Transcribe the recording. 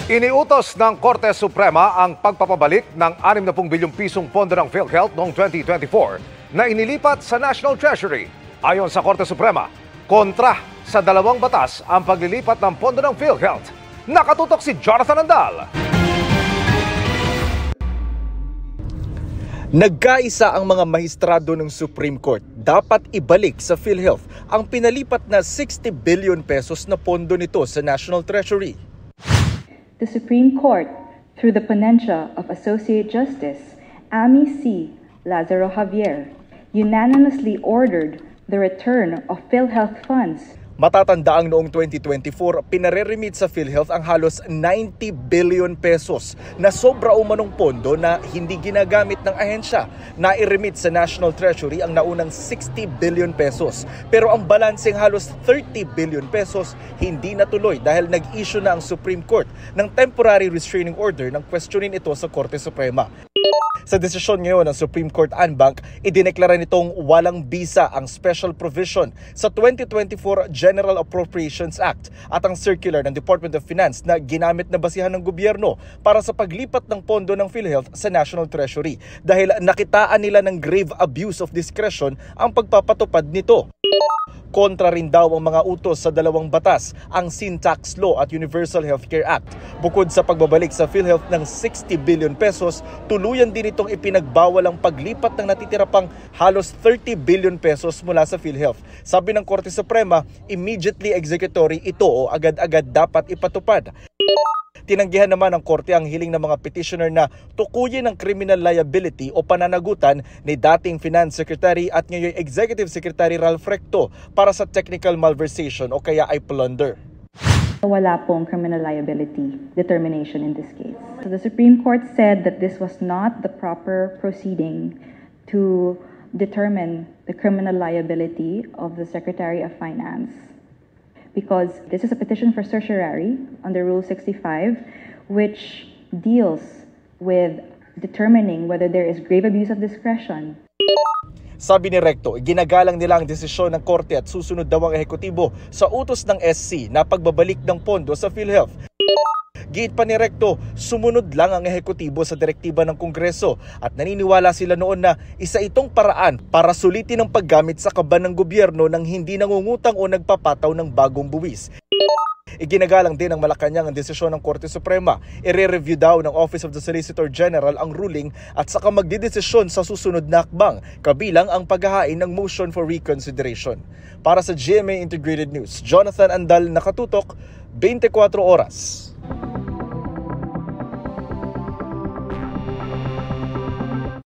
Iniutos ng Korte Suprema ang pagpapabalik ng 60 bilyong pisong pondo ng PhilHealth noong 2024 na inilipat sa National Treasury. Ayon sa Korte Suprema, kontra sa dalawang batas ang paglilipat ng pondo ng PhilHealth. Nakatutok si Jonathan Andal. Nagkaisa ang mga mahistrado ng Supreme Court. Dapat ibalik sa PhilHealth ang pinalipat na 60 billion pesos na pondo nito sa National Treasury. The Supreme Court, through the ponentia of Associate Justice Amy C. Lazaro Javier, unanimously ordered the return of PhilHealth funds. Matatandaang noong 2024, pinareremit sa PhilHealth ang halos 90 billion pesos na sobra umanong pondo na hindi ginagamit ng ahensya. Nairemit sa National Treasury ang naunang 60 billion pesos. Pero ang balanseng halos 30 billion pesos hindi natuloy dahil nag-issue na ang Supreme Court ng temporary restraining order nang questionin ito sa Korte Suprema. Sa desisyon ngayon ng Supreme Court en banc, idineklara nitong walang bisa ang special provision sa 2024 General Appropriations Act at ang circular ng Department of Finance na ginamit na basihan ng gobyerno para sa paglipat ng pondo ng PhilHealth sa National Treasury dahil nakitaan nila ng grave abuse of discretion ang pagpapatupad nito. Kontra rin daw ang mga utos sa dalawang batas, ang Sin Tax Law at Universal Healthcare Act. Bukod sa pagbabalik sa PhilHealth ng 60 billion pesos, tuluyan din itong ipinagbawal ang paglipat ng natitira pang halos 30 billion pesos mula sa PhilHealth. Sabi ng Korte Suprema, immediately executory ito o agad-agad dapat ipatupad. Tinanggihan naman ng Korte ang hiling ng mga petitioner na tukuyin ang criminal liability o pananagutan ni dating Finance Secretary at ngayon Executive Secretary Ralph Recto para sa technical malversation o kaya ay plunder. Wala pong criminal liability determination in this case. So the Supreme Court said that this was not the proper proceeding to determine the criminal liability of the Secretary of Finance, because this is a petition for certiorari under Rule 65, which deals with determining whether there is grave abuse of discretion. Sabi ni Recto, ginagalang nila ang desisyon ng Korte at susunod daw ang ehekutibo sa utos ng SC na pagbabalik ng pondo sa PhilHealth. Giit pa ni Recto, sumunod lang ang ehekutibo sa direktiba ng Kongreso at naniniwala sila noon na isa itong paraan para sulitin ang paggamit sa kaban ng gobyerno ng hindi nangungutang o nagpapataw ng bagong buwis. Iginagalang din ng Malacanang ang desisyon ng Korte Suprema. I-review daw ng Office of the Solicitor General ang ruling at saka magdidesisyon sa susunod na hakbang, kabilang ang paghahain ng motion for reconsideration. Para sa GMA Integrated News, Jonathan Andal, nakatutok, 24 oras.